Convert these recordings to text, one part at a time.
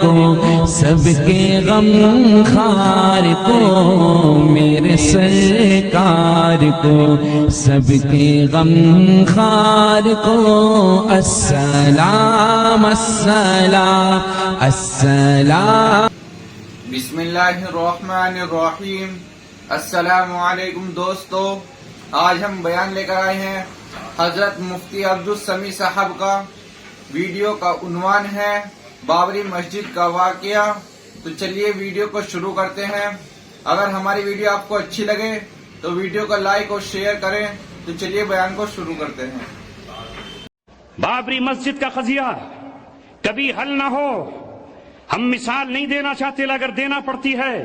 کو سب کے غم خار کو میرے سرکار کو سب کے غم خار کو السلام السلام السلام۔ بسم اللہ الرحمن الرحیم۔ السلام علیکم دوستو، آج ہم بیان لے کر آئے ہیں حضرت مفتی عبدالسمیع صاحب کا۔ ویڈیو کا عنوان ہے بابری مسجد کا واقعہ۔ تو چلیے ویڈیو کو شروع کرتے ہیں۔ اگر ہماری ویڈیو آپ کو اچھی لگے تو ویڈیو کو لائک اور شیئر کریں۔ تو چلیے بیان کو شروع کرتے ہیں۔ بابری مسجد کا قضیہ کبھی حل نہ ہو، ہم مثال نہیں دینا چاہتے، اگر دینا پڑتی ہے۔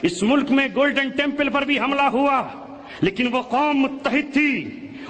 اس ملک میں گولڈن ٹیمپل پر بھی حملہ ہوا، لیکن وہ قوم متحد تھی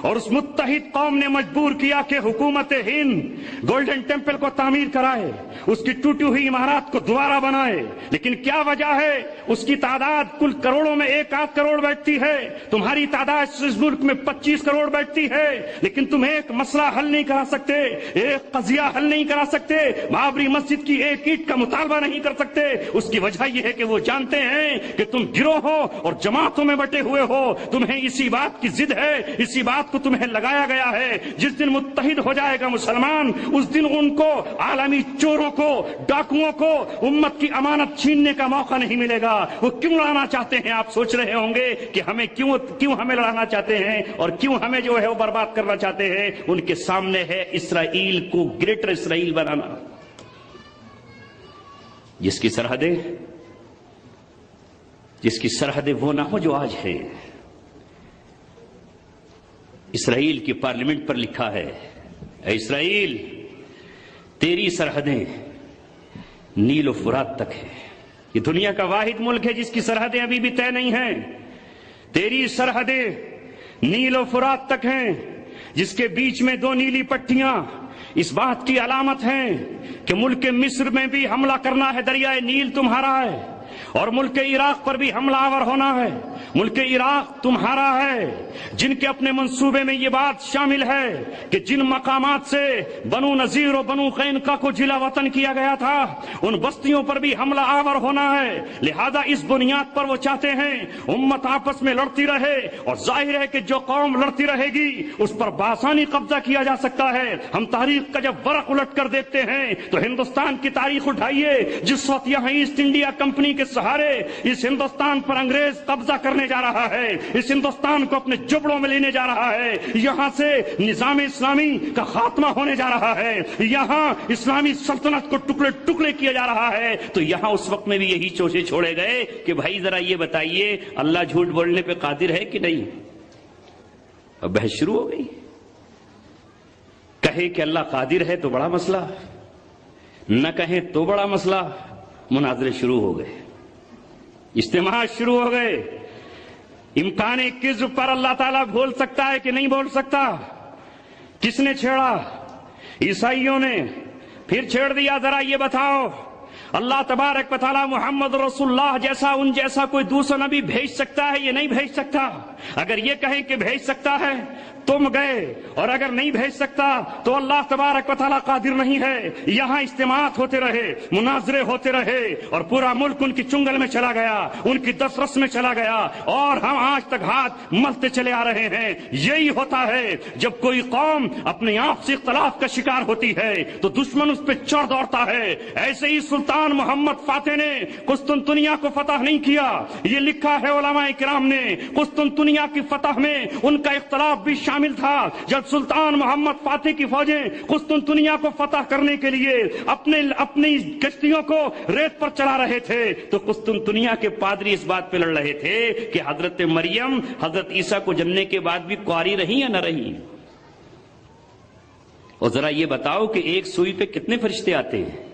اور اس متحد قوم نے مجبور کیا کہ حکومت ہند گولڈن ٹیمپل کو تعمیر کرائے، اس کی ٹوٹی ہوئی عمارات کو دوبارہ بنائے۔ لیکن کیا وجہ ہے؟ اس کی تعداد کل کروڑوں میں 1-8 کروڑ بیٹھتی ہے، تمہاری تعداد اس ملک میں 25 کروڑ بیٹھتی ہے، لیکن تم ایک مسئلہ حل نہیں کرا سکتے، ایک قضیہ حل نہیں کرا سکتے، بابری مسجد کی ایک اینٹ کا مطالبہ نہیں کر سکتے۔ اس کی وجہ یہ ہے کہ وہ جانتے ہیں کہ تم گروہ ہو اور جماعتوں میں بٹے ہوئے ہو، تمہیں اسی بات کی ضد ہے، اسی بات کو تمہیں لگایا گیا ہے۔ جس دن متحد ہو جائے گا مسلمان، اس دن ان کو، عالمی چوروں کو، ڈاکوؤں کو امت کی امانت چھیننے کا موقع نہیں ملے گا۔ وہ کیوں لڑانا چاہتے ہیں؟ آپ سوچ رہے ہوں گے کہ ہمیں کیوں ہمیں لڑانا چاہتے ہیں اور کیوں ہمیں جو ہے وہ برباد کرنا چاہتے ہیں۔ ان کے سامنے ہے اسرائیل کو گریٹر اسرائیل بنانا، جس کی سرحدیں وہ نہ ہو جو آج ہے۔ اسرائیل کی پارلیمنٹ پر لکھا ہے، اے اسرائیل، تیری سرحدیں نیل و فرات تک ہے۔ یہ دنیا کا واحد ملک ہے جس کی سرحدیں ابھی بھی طے نہیں ہیں۔ تیری سرحدیں نیل و فرات تک ہیں، جس کے بیچ میں 2 نیلی پٹیاں اس بات کی علامت ہیں کہ ملک مصر میں بھی حملہ کرنا ہے، دریائے نیل تمہارا ہے، اور ملک عراق پر بھی حملہ آور ہونا ہے۔ ملک عراق تمہارا ہے، جن کے اپنے منصوبے میں یہ بات شامل ہے کہ جن مقامات سے بنو نذیر و بنو قینقاع کو جلا وطن کیا گیا تھا، ان بستیوں پر بھی حملہ آور ہونا ہے۔ لہذا اس بنیاد پر وہ چاہتے ہیں امت آپس میں لڑتی رہے، اور ظاہر ہے کہ جو قوم لڑتی رہے گی اس پر بآسانی قبضہ کیا جا سکتا ہے۔ ہم تاریخ کا جب ورق الٹ کر دیکھتے ہیں تو ہندوستان کی تاریخ اٹھائیے، جس وقت یہاں ایسٹ انڈیا کمپنی کے سہارے اس ہندوستان پر انگریز قبضہ کرنے جا رہا ہے، اس ہندوستان کو اپنے جبڑوں میں لینے جا رہا ہے، یہاں سے نظام اسلامی کا خاتمہ ہونے جا رہا ہے، یہاں اسلامی سلطنت کو ٹکڑے ٹکڑے کیا جا رہا ہے، تو یہاں اس وقت میں بھی یہی چوچے چھوڑے گئے کہ بھائی ذرا یہ بتائیے اللہ جھوٹ بولنے پہ قادر ہے کہ نہیں؟ اب بحث شروع ہو گئی۔ کہے کہ اللہ قادر ہے تو بڑا مسئلہ، نہ کہیں تو بڑا مسئلہ۔ مناظرے شروع ہو گئے، اجتماع شروع ہو گئے۔ امکان کذب پر اللہ تعالیٰ بول سکتا ہے کہ نہیں بول سکتا؟ کس نے چھیڑا؟ عیسائیوں نے۔ پھر چھیڑ دیا، ذرا یہ بتاؤ اللہ تبارک و تعالیٰ محمد رسول اللہ جیسا ان جیسا کوئی دوسرا نبی بھیج سکتا ہے یہ نہیں بھیج سکتا؟ اگر یہ کہیں کہ بھیج سکتا ہے تم گئے، اور اگر نہیں بھیج سکتا تو اللہ تبارک و تعالیٰ قادر نہیں ہے۔ یہاں اجتماعات ہوتے رہے، مناظرے ہوتے رہے، اور پورا ملک ان کی چنگل میں چلا گیا، ان کی دسترس میں چلا گیا، اور ہم آج تک ہاتھ ملتے چلے آ رہے ہیں۔ یہی ہوتا ہے جب کوئی قوم اپنے آپ سے اختلاف کا شکار ہوتی ہے تو دشمن اس پہ چڑھ دوڑتا ہے۔ ایسے ہی سلطان محمد فاتح نے قسطنطنیہ کو فتح نہیں کیا، یہ لکھا ہے علماء کرام نے۔ قسطنطنیہ کی فتح میں ان کا اختلاف بھی شامل تھا۔ جب سلطان محمد فاتح کی فوجیں قسطنطنیہ کو فتح کرنے کے لیے اپنی کشتیوں کو ریت پر چلا رہے تھے تو قسطنطنیہ کے پادری اس بات پہ لڑ رہے تھے کہ حضرت مریم حضرت عیسیٰ کو جننے کے بعد بھی کنواری رہی یا نہ رہی۔ اور ذرا یہ بتاؤ کہ ایک سوئی پہ کتنے فرشتے آتے ہیں؟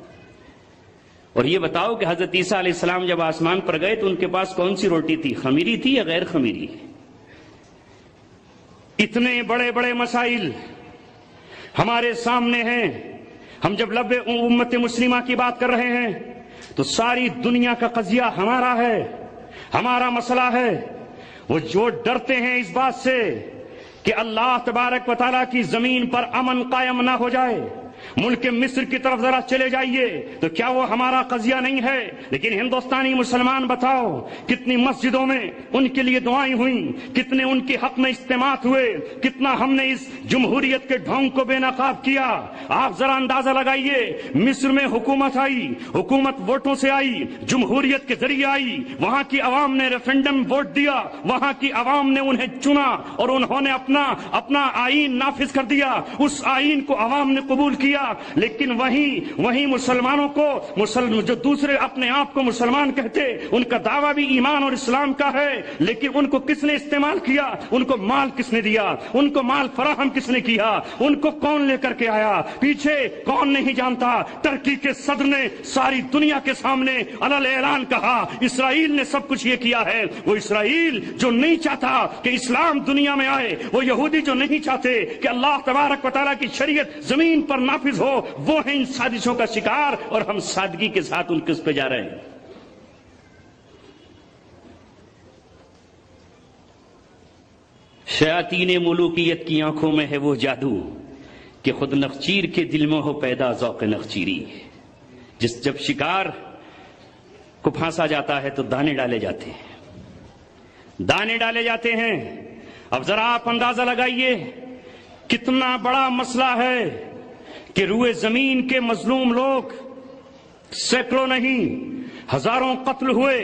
اور یہ بتاؤ کہ حضرت عیسیٰ علیہ السلام جب آسمان پر گئے تو ان کے پاس کون سی روٹی تھی؟ خمیری تھی یا غیر خمیری؟ اتنے بڑے بڑے مسائل ہمارے سامنے ہیں۔ ہم جب لب امت مسلمہ کی بات کر رہے ہیں تو ساری دنیا کا قضیہ ہمارا ہے، ہمارا مسئلہ ہے۔ وہ جو ڈرتے ہیں اس بات سے کہ اللہ تبارک و تعالیٰ کی زمین پر امن قائم نہ ہو جائے، ملک مصر کی طرف ذرا چلے جائیے تو کیا وہ ہمارا قضیہ نہیں ہے؟ لیکن ہندوستانی مسلمان بتاؤ کتنی مسجدوں میں ان کے لیے دعائیں ہوئیں، کتنے ان کے حق میں اجتماعات ہوئے، کتنا ہم نے اس جمہوریت کے ڈھونگ کو بے نقاب کیا۔ آپ ذرا اندازہ لگائیے، مصر میں حکومت آئی، حکومت ووٹوں سے آئی، جمہوریت کے ذریعے آئی، وہاں کی عوام نے ریفرنڈم ووٹ دیا، وہاں کی عوام نے انہیں چنا اور انہوں نے اپنا آئین نافذ کر دیا، اس آئین کو عوام نے قبول کیا۔ لیکن وہیں مسلمانوں کو جو دوسرے اپنے آپ کو مسلمان کہتے، ان کا دعویٰ بھی ایمان اور اسلام کا ہے، لیکن ان کو کس نے استعمال کیا؟ ان کو مال کس نے دیا؟ ان کو مال فراہم کس نے کیا؟ ان کو کون لے کر کے آیا؟ پیچھے کون نہیں جانتا؟ ترکی کے صدر نے ساری دنیا کے سامنے علل اعلان کہا اسرائیل نے سب کچھ یہ کیا ہے۔ وہ اسرائیل جو نہیں چاہتا کہ اسلام دنیا میں آئے، وہ یہودی جو نہیں چاہتے کہ اللہ تبارک و تعالیٰ کی شریعت زمین پر نافذ ہو، وہ ہیں ان سازشوں کا شکار، اور ہم سادگی کے ساتھ ان کے اس پہ جا رہے ہیں۔ شیاطین ملوکیت کی آنکھوں میں ہے وہ جادو کہ خود نخچیر کے دل میں ہو پیدا ذوق نخچیری، جب شکار کو پھانسا جاتا ہے تو دانے ڈالے جاتے ہیں۔ اب ذرا آپ اندازہ لگائیے کتنا بڑا مسئلہ ہے کہ روئے زمین کے مظلوم لوگ سینکڑوں نہیں ہزاروں قتل ہوئے۔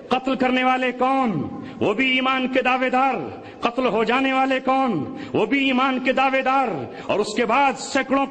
قتل کرنے والے کون؟ وہ بھی ایمان کے دعوے دار۔ قتل ہو جانے والے کون؟ وہ بھی ایمان کے دعوے دار۔ اور اس کے بعد سینکڑوں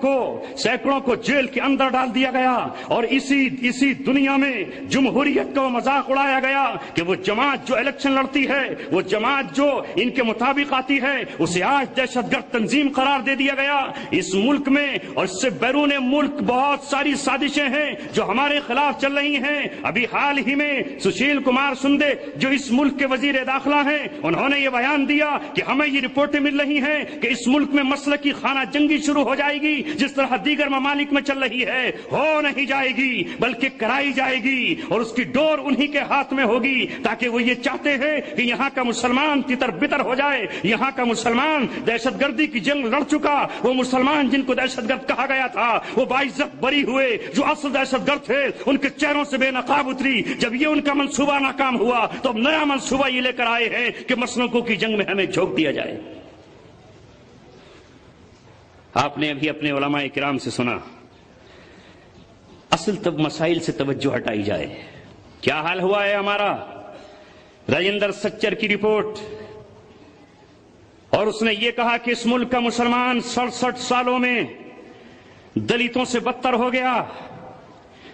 کو جیل کے اندر ڈال دیا گیا، اور اسی دنیا میں جمہوریت کا مذاق اڑایا گیا کہ وہ جماعت جو الیکشن لڑتی ہے، وہ جماعت جو ان کے مطابق آتی ہے، اسے آج دہشت گرد تنظیم قرار دے دیا گیا۔ اس ملک میں اور اس سے بیرون ملک بہت ساری سازشیں ہیں جو ہمارے خلاف چل رہی ہیں۔ ابھی حال ہی میں سشیل کمار سندے جو اس ملک کے وزیر داخلہ ہیں، انہوں نے یہ بیان دیا کہ ہمیں یہ رپورٹیں مل رہی ہیں کہ اس ملک میں مسلکی خانہ جنگی شروع ہو جائے گی، جس طرح دیگر ممالک میں چل رہی ہے۔ ہو نہیں جائے گی بلکہ کرائی جائے گی، اور اس کی ڈور انہی کے ہاتھ میں ہوگی، تاکہ وہ یہ چاہتے ہیں کہ یہاں کا مسلمان تتر بتر ہو جائے۔ یہاں کا مسلمان دہشت گردی کی جنگ لڑ چکا، وہ مسلمان جن کو دہشت گرد کہا گیا تھا، وہ باعزت بری ہوئے۔ جو اصل دہشت گرد تھے ان کے چہروں سے بے نقاب اتری۔ جب یہ ان کا منصوبہ ناکام ہوا تو اب نیا منصوبہ یہ لے کر آئے ہیں کہ مسلکوں کی جنگ میں ہمیں جھونک دیا جائے۔ آپ نے ابھی اپنے علماء کرام سے سنا، اصل تب مسائل سے توجہ ہٹائی جائے۔ کیا حال ہوا ہے ہمارا؟ راجندر سچر کی رپورٹ، اور اس نے یہ کہا کہ اس ملک کا مسلمان 67 سالوں میں دلتوں سے بدتر ہو گیا،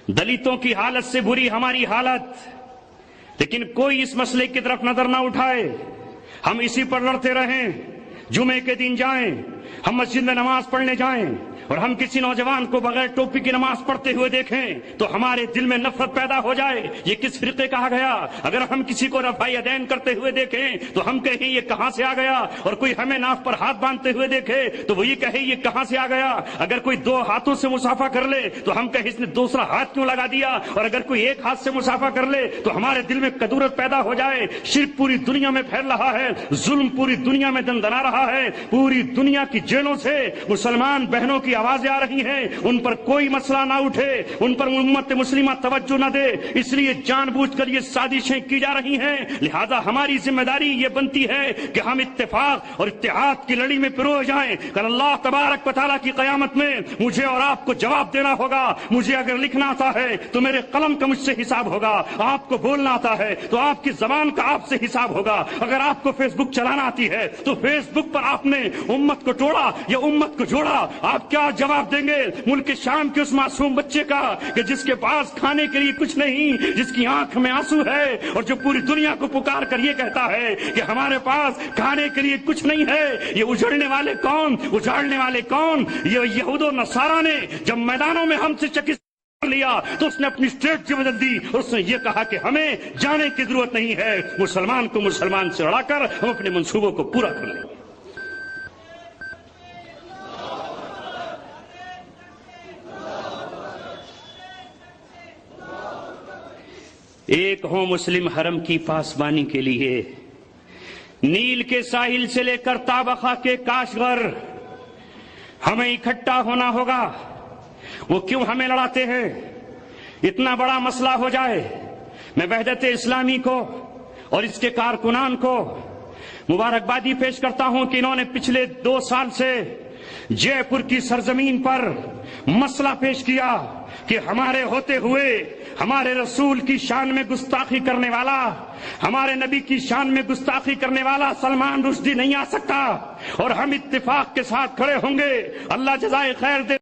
دلتوں کی حالت سے بری ہماری حالت، لیکن کوئی اس مسئلے کی طرف نظر نہ اٹھائے۔ ہم اسی پر لڑتے رہیں، جمعے کے دن جائیں، ہم مسجد میں نماز پڑھنے جائیں، اور ہم کسی نوجوان کو بغیر ٹوپی کی نماز پڑھتے ہوئے دیکھیں تو ہمارے دل میں نفرت پیدا ہو جائے۔ یہ کس فرقے کہا گیا؟ اگر ہم کسی کو رفع یدین کرتے ہوئے دیکھیں تو ہم کہیں یہ کہاں سے آ گیا، اور کوئی ہمیں ناف پر ہاتھ باندھتے ہوئے دیکھے تو وہ یہ کہے یہ کہاں سے آ گیا۔ اگر کوئی 2 ہاتھوں سے مسافہ کر لے تو ہم کہیں اس نے دوسرا ہاتھ کیوں لگا دیا، اور اگر کوئی 1 ہاتھ سے مسافہ کر لے تو ہمارے دل میں کدورت پیدا ہو جائے۔ شرک پوری دنیا میں پھیل رہا ہے، ظلم پوری دنیا میں دندنا رہا ہے، پوری دنیا کی جیلوں سے مسلمان بہنوں کی آوازیں آ رہی ہیں، ان پر کوئی مسئلہ نہ اٹھے، ان پر امت مسلمہ توجہ نہ دے، اس لیے جان بوجھ کر یہ سازشیں کی جا رہی ہیں۔ لہذا ہماری ذمہ داری یہ بنتی ہے کہ ہم اتفاق اور اتحاد کی لڑی میں پرو جائیں۔ کل اللہ تبارک و تعالیٰ کی قیامت میں مجھے اور آپ کو جواب دینا ہوگا۔ مجھے اگر لکھنا آتا ہے تو میرے قلم کا مجھ سے حساب ہوگا، آپ کو بولنا آتا ہے تو آپ کی زبان کا آپ سے حساب ہوگا۔ اگر آپ کو فیس بک چلانا آتی ہے تو فیس بک پر آپ نے امت کو توڑا یا امت کو جوڑا، آپ کیا جواب دیں گے ملک شام کے اس معصوم بچے کا کہ جس کے پاس کھانے کے لیے کچھ نہیں، جس کی آنکھ میں آنسو ہے، اور جو پوری دنیا کو پکار کر یہ کہتا ہے کہ ہمارے پاس کھانے کے لیے کچھ نہیں ہے؟ یہ اجڑنے والے کون، اجاڑنے والے کون؟ یہ یہود و نصارہ نے جب میدانوں میں ہم سے چکس لیا تو اس نے اپنی اسٹریٹجی بدل دی، اور اس نے یہ کہا کہ ہمیں جانے کی ضرورت نہیں ہے، مسلمان کو مسلمان سے لڑا کر ہم اپنے منصوبوں کو پورا کر لیں گے۔ ایک ہوں مسلم حرم کی پاسبانی کے لیے، نیل کے ساحل سے لے کر تابخا کے کاشغر، ہمیں اکٹھا ہونا ہوگا، وہ کیوں ہمیں لڑاتے ہیں؟ اتنا بڑا مسئلہ ہو جائے، میں وحدت اسلامی کو اور اس کے کارکنان کو مبارکبادی پیش کرتا ہوں کہ انہوں نے پچھلے 2 سال سے جے پور کی سرزمین پر مسئلہ پیش کیا کہ ہمارے ہوتے ہوئے ہمارے رسول کی شان میں گستاخی کرنے والا، ہمارے نبی کی شان میں گستاخی کرنے والا سلمان رشدی نہیں آ سکتا، اور ہم اتفاق کے ساتھ کھڑے ہوں گے۔ اللہ جزائے خیر دے۔